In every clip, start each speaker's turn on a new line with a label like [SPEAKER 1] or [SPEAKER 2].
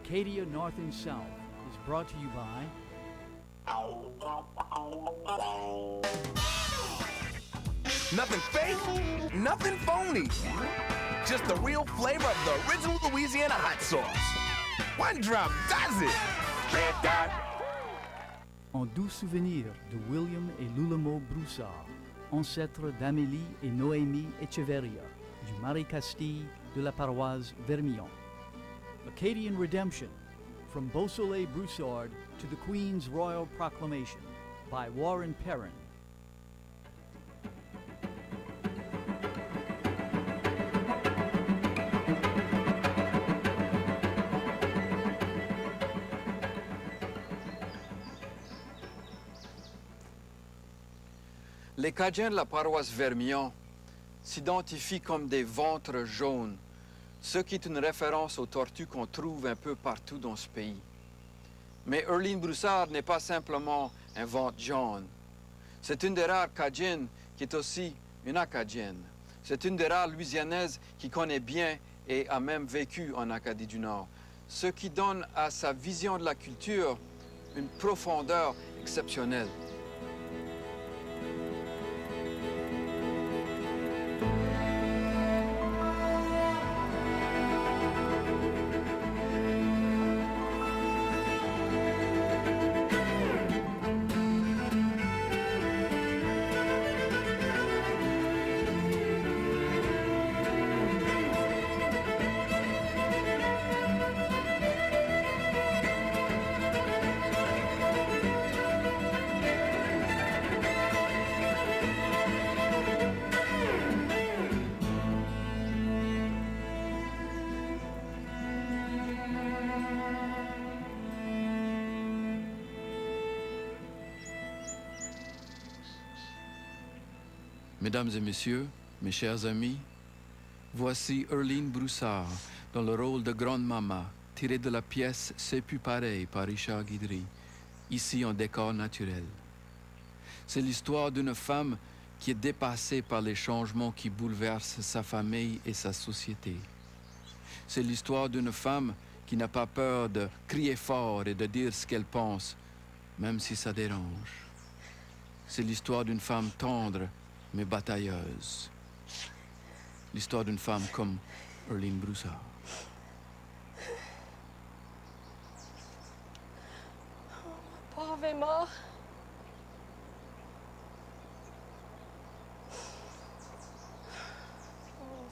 [SPEAKER 1] Acadia North and South is brought to you by
[SPEAKER 2] Nothing fake, nothing phony. Just the real flavor of the original Louisiana hot sauce. One drop does it.
[SPEAKER 1] En doux souvenir de William et Lulemo Broussard, ancêtres d'Amélie et Noémie Echeverria, du Marie Castille de la paroisse Vermillon. Acadian Redemption, from Beausoleil Broussard to the Queen's Royal Proclamation, by Warren Perrin.
[SPEAKER 3] Les Cajuns de la paroisse Vermillon s'identifient comme des ventres jaunes, ce qui est une référence aux tortues qu'on trouve un peu partout dans ce pays. Mais Erline Broussard n'est pas simplement un ventre jaune. C'est une des rares Cajuns qui est aussi une Acadienne. C'est une des rares Louisianaises qui connaît bien et a même vécu en Acadie du Nord, ce qui donne à sa vision de la culture une profondeur exceptionnelle. Mesdames et messieurs, mes chers amis, voici Erline Broussard dans le rôle de Grande Mama, tiré de la pièce C'est plus pareil par Richard Guidry, ici en décor naturel. C'est l'histoire d'une femme qui est dépassée par les changements qui bouleversent sa famille et sa société. C'est l'histoire d'une femme qui n'a pas peur de crier fort et de dire ce qu'elle pense, même si ça dérange. C'est l'histoire d'une femme tendre, mais batailleuse. L'histoire d'une femme comme Erline Broussard.
[SPEAKER 4] Pauvre Emma.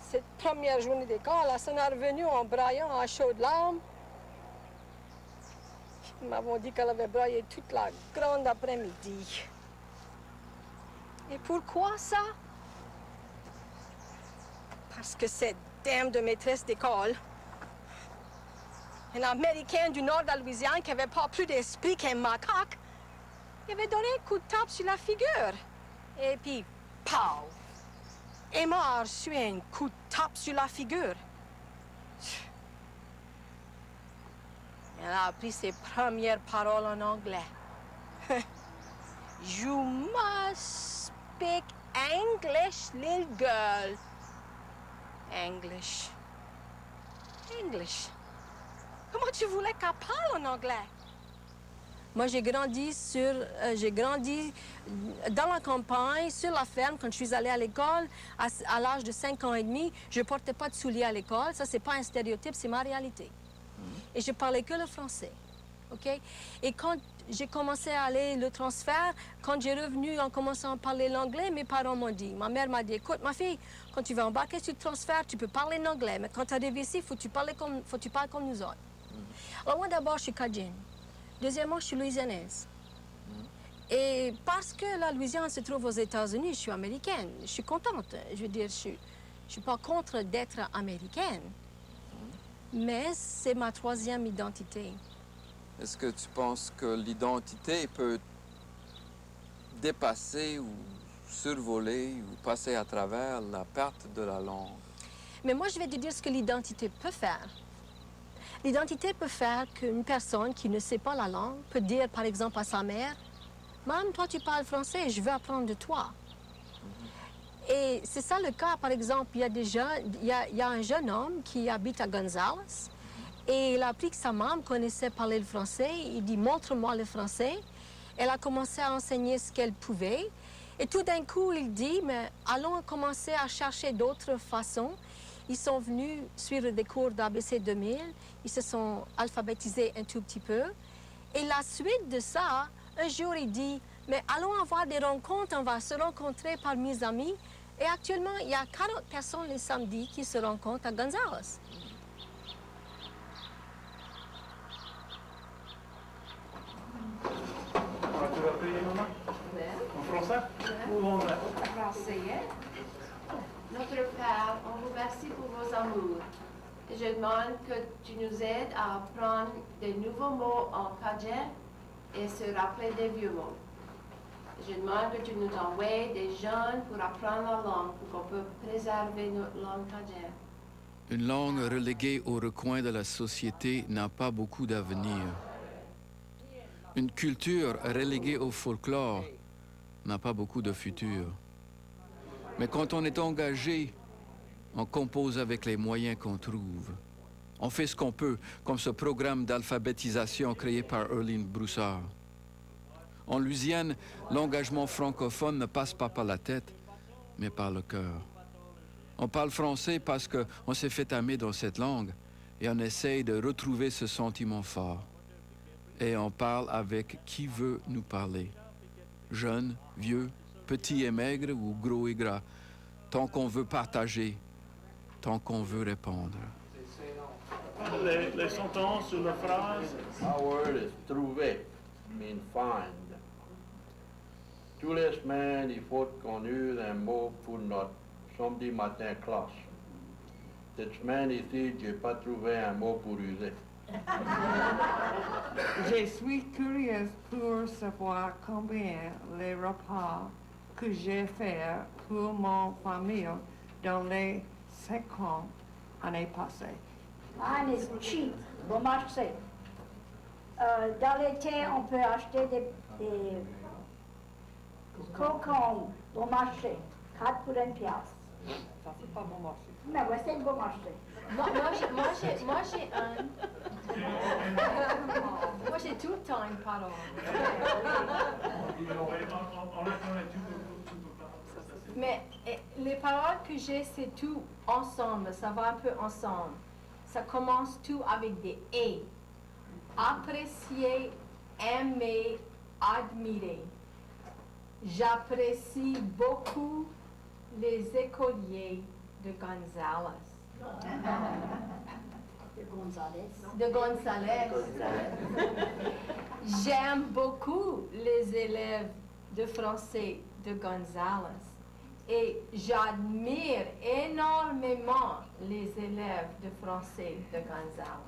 [SPEAKER 4] Cette première journée d'école, elle s'en est revenue en braillant à chaudes larmes. Ils m'avons dit qu'elle avait braillé toute la grande après-midi. Et pourquoi ça? Parce que cette dame de maîtresse d'école, une Américaine du nord de la Louisiane qui n'avait pas plus d'esprit qu'un macaque, il avait donné un coup de tape sur la figure. Et puis, pow! Emma a reçu un coup de tape sur la figure. Elle a appris ses premières paroles en anglais. You must speak English, little girl. English. English. Comment tu voulais qu'elle parle en anglais? Moi, j'ai grandi dans la campagne, sur la ferme, quand je suis allée à l'école, à l'âge de 5 ans et demi. Je ne portais pas de souliers à l'école. Ça, c'est pas un stéréotype, c'est ma réalité. Et je parlais que le français. OK? Et quand j'ai commencé à aller le transfert, quand j'ai revenu en commençant à parler l'anglais, mes parents m'ont dit, ma mère m'a dit, écoute, ma fille, quand tu vas embarquer sur le transfert, tu peux parler l'anglais, mais quand tu arrives ici, faut que tu parles comme nous autres. Alors moi, d'abord, je suis Cajun. Deuxièmement, je suis louisianaise. Et parce que la Louisiane se trouve aux États-Unis, je suis américaine. Je suis contente. Je veux dire, je suis pas contre d'être américaine. Mais c'est ma troisième identité.
[SPEAKER 3] Est-ce que tu penses que l'identité peut dépasser ou survoler ou passer à travers la perte de la langue?
[SPEAKER 4] Mais moi, je vais te dire ce que l'identité peut faire. L'identité peut faire qu'une personne qui ne sait pas la langue peut dire, par exemple, à sa mère, « Maman, toi, tu parles français, je veux apprendre de toi. » Et c'est ça le cas, par exemple, il y a un jeune homme qui habite à Gonzales Et il a appris que sa maman connaissait parler le français. Il dit, montre-moi le français. Elle a commencé à enseigner ce qu'elle pouvait. Et tout d'un coup, il dit, mais allons commencer à chercher d'autres façons. Ils sont venus suivre des cours d'ABC 2000. Ils se sont alphabétisés un tout petit peu. Et la suite de ça, un jour, il dit, mais allons avoir des rencontres, on va se rencontrer parmi mes amis. Et actuellement, il y a 40 personnes les samedis qui se rencontrent à Gonzales.
[SPEAKER 5] Tu vas prier, maman? En français ou en anglais?
[SPEAKER 6] Français. Notre Père, on vous remercie pour vos amours. Je demande que tu nous aides à apprendre de nouveaux mots en Cajun et se rappeler des vieux mots. Je demande que tu nous envoies des jeunes pour apprendre la langue, pour qu'on puisse préserver notre langue Cajun.
[SPEAKER 3] Une langue reléguée au recoin de la société n'a pas beaucoup d'avenir. Une culture reléguée au folklore n'a pas beaucoup de futur. Mais quand on est engagé, on compose avec les moyens qu'on trouve. On fait ce qu'on peut, comme ce programme d'alphabétisation créé par Erline Broussard. En Louisiane, l'engagement francophone ne passe pas par la tête, mais par le cœur. On parle français parce qu'on s'est fait aimer dans cette langue et on essaye de retrouver ce sentiment fort. Et on parle avec qui veut nous parler. Jeune, vieux, petit et maigre ou gros et gras. Tant qu'on veut partager, tant qu'on veut répondre.
[SPEAKER 5] Les sentences ou la phrase.
[SPEAKER 7] Our word is trouver, mean find. Tous les semaines, il faut qu'on use un mot pour notre samedi matin classe. Cette semaine ici, je n'ai pas trouvé un mot pour user.
[SPEAKER 8] Je suis curieuse pour savoir combien les repas que j'ai faits pour mon famille dans les 50 années passées.
[SPEAKER 9] Mine is cheap, bon marché. Dans l'été, on peut acheter des cocombes bon marché, 4 pour 1 piastre.
[SPEAKER 8] Ça, c'est pas bon marché.
[SPEAKER 9] Mais ouais, c'est bon marché.
[SPEAKER 6] Moi, j'ai un. Moi, j'ai tout le temps une parole. Mais les paroles que j'ai, c'est tout ensemble. Ça va un peu ensemble. Ça commence tout avec des « et ». Apprécier, aimer, admirer. J'apprécie beaucoup les écoliers de Gonzales. De Gonzales. J'aime beaucoup les élèves de français de Gonzales. Et j'admire énormément les élèves de français de Gonzales.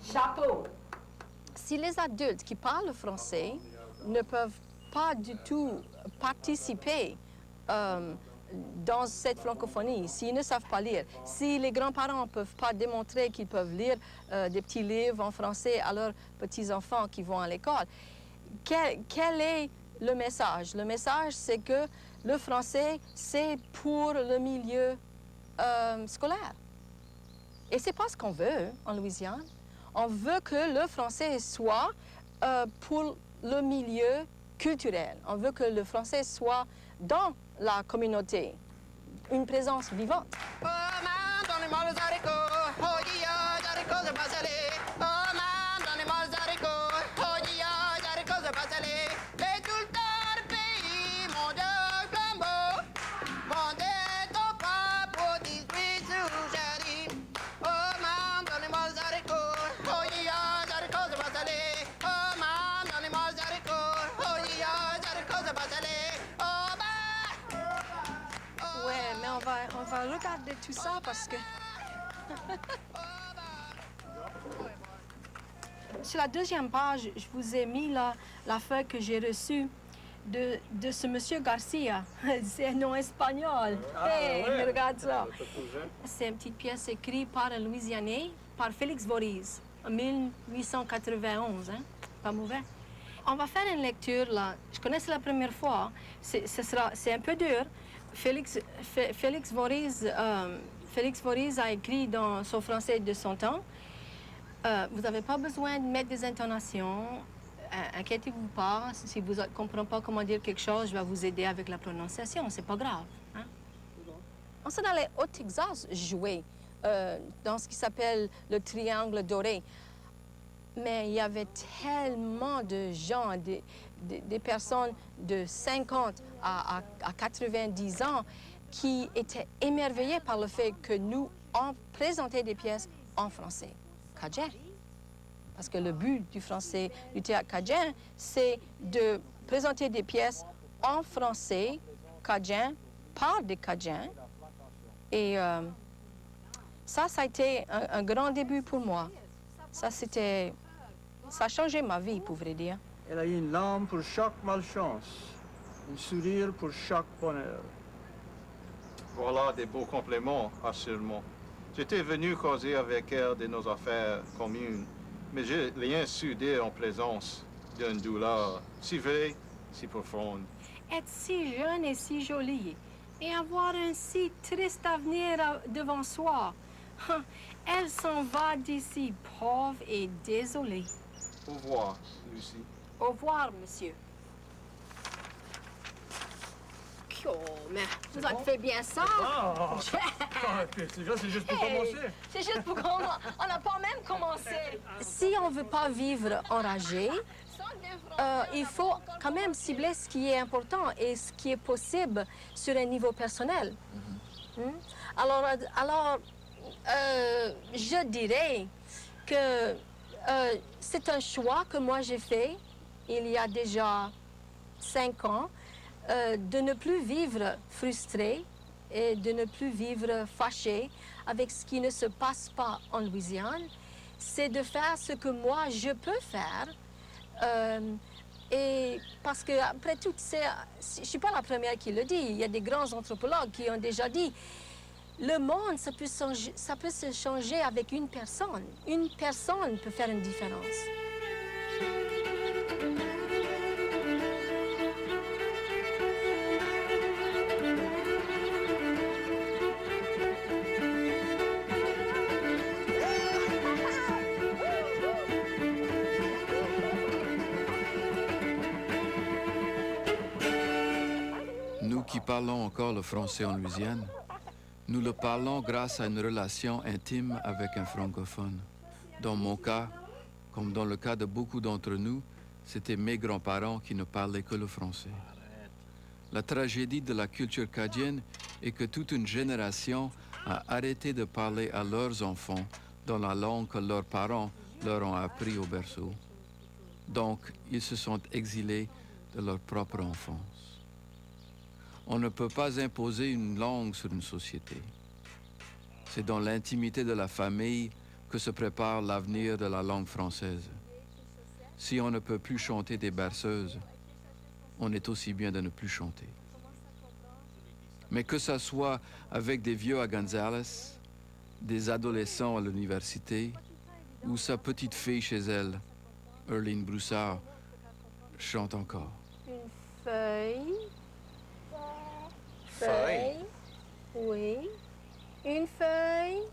[SPEAKER 6] Chapeau!
[SPEAKER 4] Si les adultes qui parlent français ne peuvent pas du tout participer dans cette francophonie, s'ils ne savent pas lire, si les grands-parents ne peuvent pas démontrer qu'ils peuvent lire des petits livres en français à leurs petits-enfants qui vont à l'école, quel est le message? Le message, c'est que le français, c'est pour le milieu scolaire. Et c'est pas ce qu'on veut en Louisiane. On veut que le français soit pour le milieu culturel. On veut que le français soit dans la communauté, une présence vivante. On va regarder tout ça parce que... Sur la deuxième page, je vous ai mis la feuille que j'ai reçue de ce monsieur Garcia. C'est un nom espagnol. Hey, regarde ça. C'est une petite pièce écrite par un Louisianais, par Félix Voriz, en 1891. Hein? Pas mauvais. On va faire une lecture, là. Je connais c'est la première fois. C'est un peu dur, Félix Voriz a écrit dans son français de son temps, vous n'avez pas besoin de mettre des intonations, inquiétez-vous pas, si vous ne comprenez pas comment dire quelque chose, je vais vous aider avec la prononciation, c'est pas grave. Hein? On s'en allait au Texas jouer dans ce qui s'appelle le triangle doré. Mais il y avait tellement de gens, des personnes de 50 à 90 ans qui étaient émerveillés par le fait que nous on présentait des pièces en français cajun. Parce que le but du théâtre cajun, c'est de présenter des pièces en français cajun par des cajuns. Et ça a été un grand début pour moi. Ça a changé ma vie, pour vrai dire.
[SPEAKER 5] Elle a eu une larme pour chaque malchance, un sourire pour chaque bonheur.
[SPEAKER 10] Voilà des beaux compliments, assurément. J'étais venu causer avec elle de nos affaires communes, mais j'ai rien su dire en présence d'une douleur si vraie, si profonde.
[SPEAKER 4] Être si jeune et si jolie, et avoir un si triste avenir devant soi. Elle s'en va d'ici, pauvre et désolée.
[SPEAKER 10] Au revoir, Lucie.
[SPEAKER 4] Au revoir, monsieur. Oh, mais vous avez fait bien ça.
[SPEAKER 5] C'est juste pour commencer.
[SPEAKER 4] C'est juste pour commencer. On n'a pas même commencé. Si on ne veut pas vivre enragé, il faut quand même cibler ce qui est important et ce qui est possible sur un niveau personnel. Alors, je dirais que c'est un choix que moi j'ai fait il y a déjà 5 ans, de ne plus vivre frustré et de ne plus vivre fâché avec ce qui ne se passe pas en Louisiane. C'est de faire ce que moi je peux faire. Et parce que après tout, je ne suis pas la première qui le dit. Il y a des grands anthropologues qui ont déjà dit le monde, ça peut se changer avec une personne. Une personne peut faire une différence.
[SPEAKER 3] Nous qui parlons encore le français en Louisiane, nous le parlons grâce à une relation intime avec un francophone. Dans mon cas, comme dans le cas de beaucoup d'entre nous, c'était mes grands-parents qui ne parlaient que le français. La tragédie de la culture cadienne est que toute une génération a arrêté de parler à leurs enfants dans la langue que leurs parents leur ont appris au berceau. Donc, ils se sont exilés de leur propre enfance. On ne peut pas imposer une langue sur une société. C'est dans l'intimité de la famille que se prépare l'avenir de la langue française. Si on ne peut plus chanter des berceuses, on est aussi bien de ne plus chanter. Mais que ça soit avec des vieux à Gonzales, des adolescents à l'université, ou sa petite fille chez elle, Erline Broussard, chante encore.
[SPEAKER 4] Une feuille.
[SPEAKER 10] Feuille.
[SPEAKER 4] Oui. Une feuille.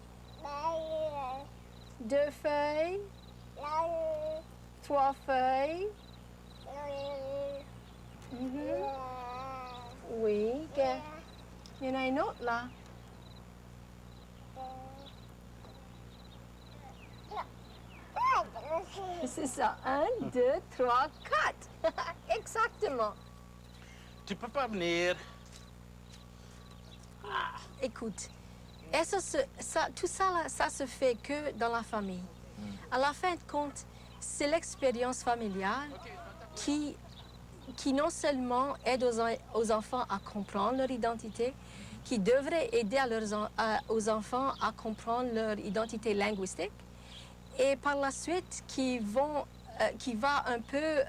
[SPEAKER 4] 2 feuilles. 3 feuilles. Oui. Il y en a une autre là. C'est ça. 1, 2, 3, 4. Exactement.
[SPEAKER 5] Tu peux pas venir.
[SPEAKER 4] Écoute, et tout ça, là, ça se fait que dans la famille. À la fin de compte, c'est l'expérience familiale qui non seulement aide aux enfants à comprendre leur identité, qui devrait aider aux enfants à comprendre leur identité linguistique, et par la suite qui va un peu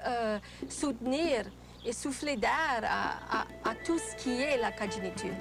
[SPEAKER 4] soutenir et souffler d'air à tout ce qui est la cajunitude.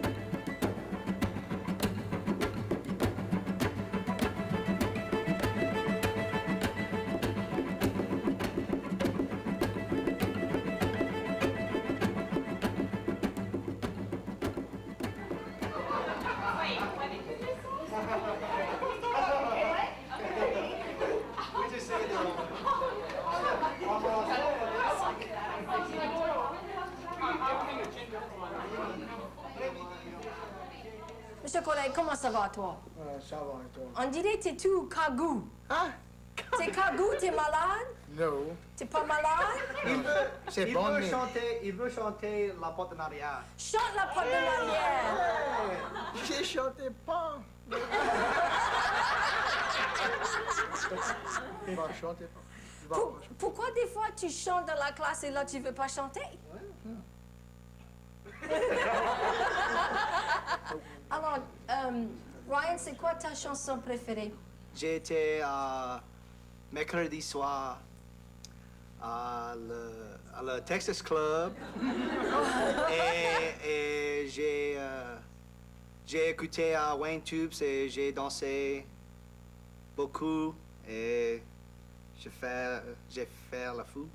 [SPEAKER 4] Monsieur Collet, comment ça va, toi?
[SPEAKER 5] Ça va, et toi?
[SPEAKER 4] On dirait que t'es tout cagou.
[SPEAKER 5] Hein?
[SPEAKER 4] T'es cagou, t'es malade?
[SPEAKER 5] Non.
[SPEAKER 4] T'es pas malade?
[SPEAKER 5] C'est bon, mais...
[SPEAKER 11] Il veut chanter la porte en arrière.
[SPEAKER 4] Chante la porte de l'arrière.
[SPEAKER 5] J'ai chanté pas. Il va chanter pas.
[SPEAKER 4] Pourquoi des fois tu chantes dans la classe et là tu veux pas chanter? Alors, Ryan, c'est quoi ta chanson préférée?
[SPEAKER 11] J'ai été mercredi soir à le Texas Club et j'ai écouté Wayne Tubes et j'ai dansé beaucoup et j'ai fait la fou.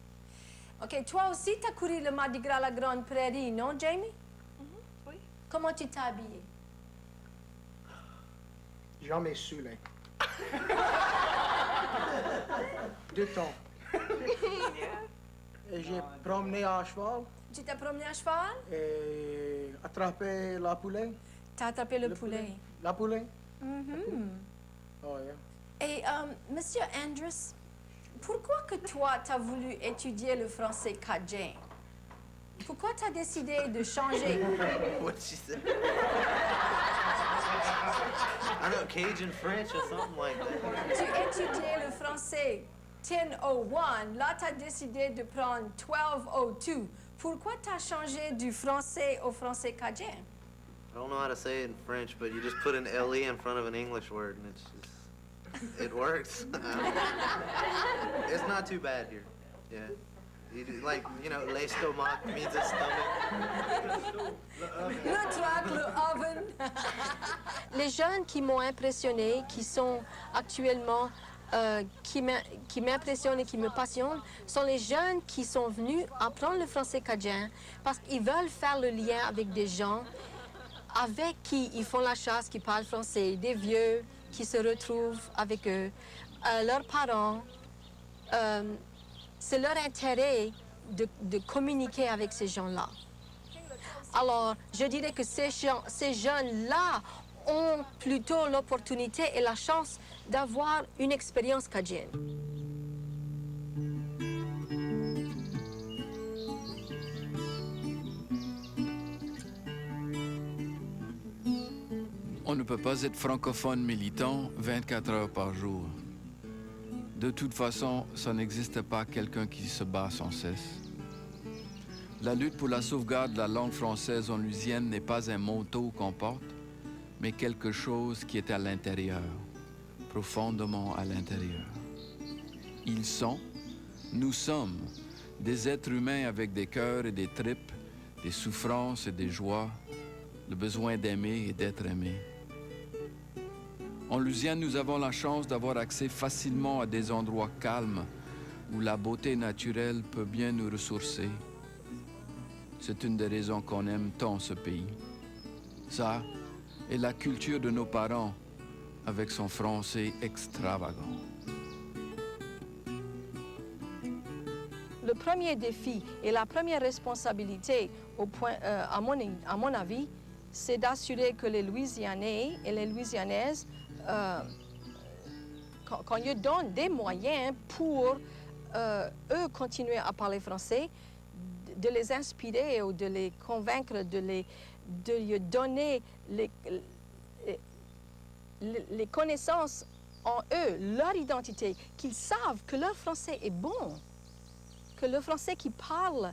[SPEAKER 4] OK, toi aussi, tu as couru le Mardi Gras à la Grande Prairie, non, Jamie?
[SPEAKER 6] Oui.
[SPEAKER 4] Comment tu t'es habillé?
[SPEAKER 5] Jamais saoulé. 2 temps. Et j'ai promené à cheval
[SPEAKER 4] Tu t'es promené à cheval?
[SPEAKER 5] et attrapé la poulet.
[SPEAKER 4] Tu as attrapé le poulet.
[SPEAKER 5] La poulet?
[SPEAKER 4] Mhm.
[SPEAKER 5] Oh, yeah.
[SPEAKER 4] Et, Monsieur Andrus, pourquoi que toi, tu as voulu étudier le français cajun? Pourquoi tu as décidé de changer?
[SPEAKER 11] What did she say? I don't know, Cajun French or something like that.
[SPEAKER 4] Tu étudiais le français 1001, là, tu as décidé de prendre 1202. Pourquoi tu as changé du français au français cajun?
[SPEAKER 11] I don't know how to say it in French, but you just put an LE in front of an English word and it works. It's not too bad here. Yeah. Like, l'estomac means a stomach.
[SPEAKER 4] Le trac, le oven. Les jeunes qui m'ont impressionné, qui sont actuellement, qui m'impressionnent et qui me passionnent, sont les jeunes qui sont venus apprendre le français cajun parce qu'ils veulent faire le lien avec des gens avec qui ils font la chasse, qui parlent français, des vieux qui se retrouvent avec eux, leurs parents. C'est leur intérêt de communiquer avec ces gens-là. Alors, je dirais que ces jeunes-là ont plutôt l'opportunité et la chance d'avoir une expérience cajun.
[SPEAKER 3] On ne peut pas être francophone militant 24 heures par jour. De toute façon, ça n'existe pas quelqu'un qui se bat sans cesse. La lutte pour la sauvegarde de la langue française en Louisiane n'est pas un motto qu'on porte, mais quelque chose qui est à l'intérieur, profondément à l'intérieur. Ils sont, nous sommes, des êtres humains avec des cœurs et des tripes, des souffrances et des joies, le besoin d'aimer et d'être aimé. En Louisiane, nous avons la chance d'avoir accès facilement à des endroits calmes où la beauté naturelle peut bien nous ressourcer. C'est une des raisons qu'on aime tant ce pays. Ça et la culture de nos parents avec son français extravagant.
[SPEAKER 4] Le premier défi et la première responsabilité, à mon avis, c'est d'assurer que les Louisianais et les Louisianaises qu'on leur donne des moyens pour eux continuer à parler français, de les inspirer ou de les convaincre, de lui donner les connaissances en eux, leur identité, qu'ils savent que leur français est bon, que le français qu'ils parlent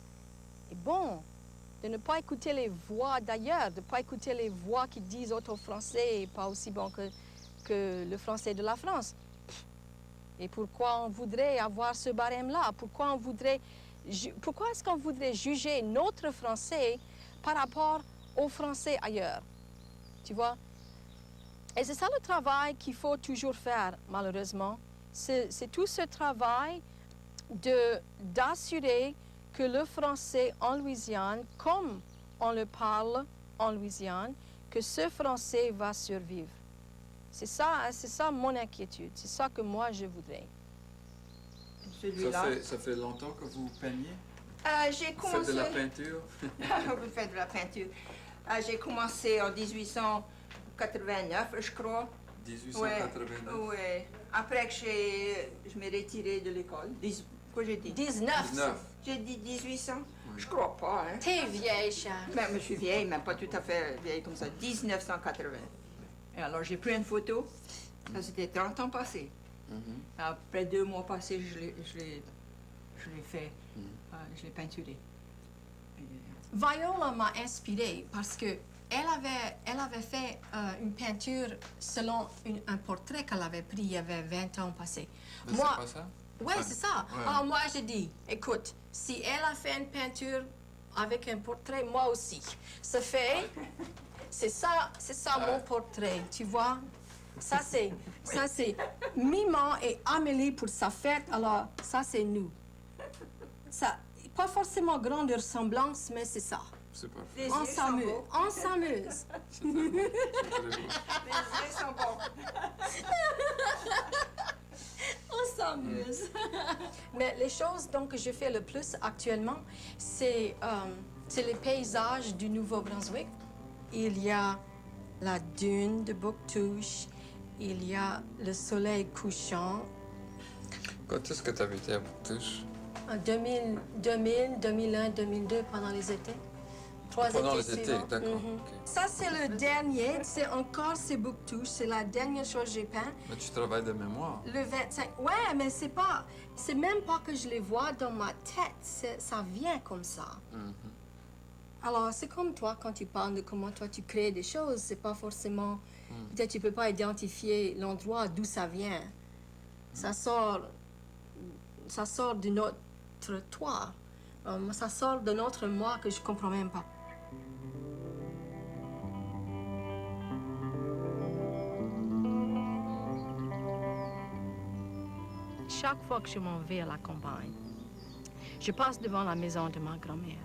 [SPEAKER 4] est bon, de ne pas écouter les voix d'ailleurs, de ne pas écouter les voix qui disent autre français n'est pas aussi bon que le français de la France. Et pourquoi on voudrait avoir ce barème-là? Pourquoi est-ce qu'on voudrait juger notre français par rapport au français ailleurs? Tu vois? Et c'est ça le travail qu'il faut toujours faire, malheureusement. C'est tout ce travail d'assurer que le français en Louisiane, comme on le parle en Louisiane, que ce français va survivre. C'est ça mon inquiétude. C'est ça que moi, je voudrais.
[SPEAKER 3] Ça fait longtemps que vous peignez?
[SPEAKER 12] J'ai
[SPEAKER 3] Vous
[SPEAKER 12] commencé...
[SPEAKER 3] faites de la peinture?
[SPEAKER 12] Vous faites de la peinture. J'ai commencé en 1889, je crois.
[SPEAKER 3] 1889?
[SPEAKER 12] Oui. Après que je m'ai retirée de l'école. Quoi j'ai dit?
[SPEAKER 4] 19.
[SPEAKER 12] J'ai dit 1800? Oui. Je crois pas, hein.
[SPEAKER 4] T'es vieille, Charles.
[SPEAKER 12] Mais je suis vieille, mais pas tout à fait vieille comme ça. 1980. Et alors, j'ai pris une photo. Ça, c'était 30 ans passés. Après 2 mois passés, je l'ai fait. Je l'ai peinturé.
[SPEAKER 4] Viola m'a inspirée parce que elle avait fait une peinture selon un portrait qu'elle avait pris il y avait 20 ans passés.
[SPEAKER 3] C'est pas ça?
[SPEAKER 4] Oui, c'est ça.
[SPEAKER 3] Ouais.
[SPEAKER 4] Alors moi, je dis, écoute, si elle a fait une peinture avec un portrait, moi aussi. Ça fait, c'est ça mon portrait, tu vois? Ça c'est Miman et Amélie pour sa fête, alors ça c'est nous. Ça, pas forcément grande ressemblance, mais c'est ça.
[SPEAKER 3] C'est parfait.
[SPEAKER 4] On s'amuse.
[SPEAKER 12] Les yeux sont bons.
[SPEAKER 4] On s'amuse. Mais les choses donc, que je fais le plus actuellement, c'est les paysages du Nouveau-Brunswick. Il y a la dune de Bouctouche, il y a le soleil couchant.
[SPEAKER 3] Quand est-ce que tu habitais à Bouctouche?
[SPEAKER 4] En 2000, 2001, 2002, pendant les étés. 3
[SPEAKER 3] Pendant
[SPEAKER 4] étés
[SPEAKER 3] les étés,
[SPEAKER 4] suivants.
[SPEAKER 3] d'accord.
[SPEAKER 4] Okay. Ça, c'est le dernier. C'est Bouctouche. C'est la dernière chose que j'ai peint.
[SPEAKER 3] Mais tu travailles de mémoire.
[SPEAKER 4] Le 25. Ouais, mais c'est même pas que je les vois dans ma tête. Ça vient comme ça. Alors, c'est comme toi, quand tu parles de comment toi tu crées des choses, c'est pas forcément... Peut-être tu peux pas identifier l'endroit d'où ça vient. Ça sort de notre toi. Ça sort de notre moi que je comprends même pas. Chaque fois que je m'en vais à la campagne, je passe devant la maison de ma grand-mère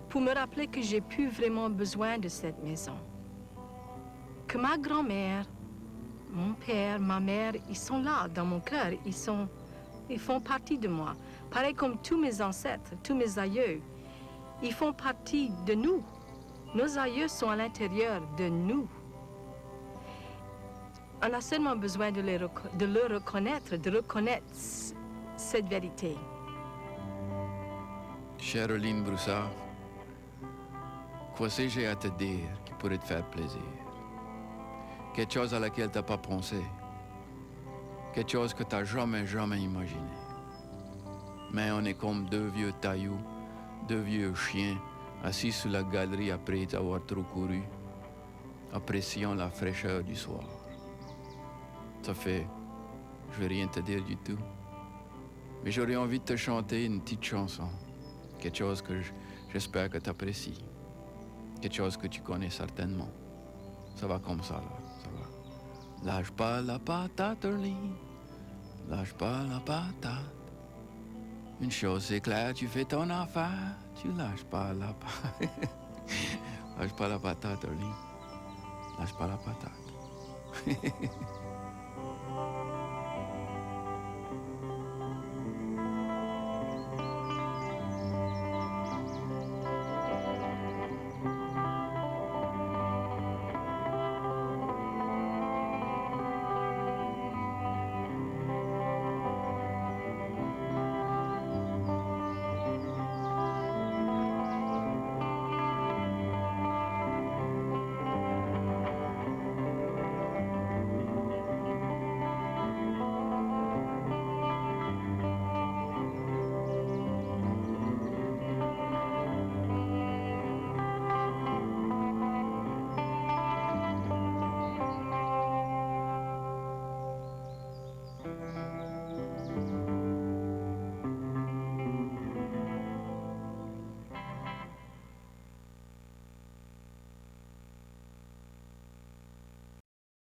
[SPEAKER 4] pour me rappeler que j'ai plus vraiment besoin de cette maison. Que ma grand-mère, mon père, ma mère, ils sont là dans mon cœur. Ils font partie de moi. Pareil comme tous mes ancêtres, tous mes aïeux. Ils font partie de nous. Nos aïeux sont à l'intérieur de nous. On a seulement besoin de le reconnaître, de reconnaître cette vérité.
[SPEAKER 3] Chère Erline Broussard, quoi j'ai à te dire qui pourrait te faire plaisir? Quelque chose à laquelle tu n'as pas pensé. Quelque chose que tu n'as jamais imaginé. Mais on est comme 2 vieux tailloux, 2 vieux chiens, assis sur la galerie après avoir trop couru, appréciant la fraîcheur du soir. Ça fait, je vais rien te dire du tout, mais j'aurais envie de te chanter une petite chanson. Quelque chose que j'espère que tu apprécies. Quelque chose que tu connais certainement. Ça va comme ça, là. Ça va. Lâche pas la patate, Erline. Lâche pas la patate. Une chose c'est clair, tu fais ton affaire. Tu lâches pas la patate. Lâche pas la patate, Erline. Lâche pas la patate.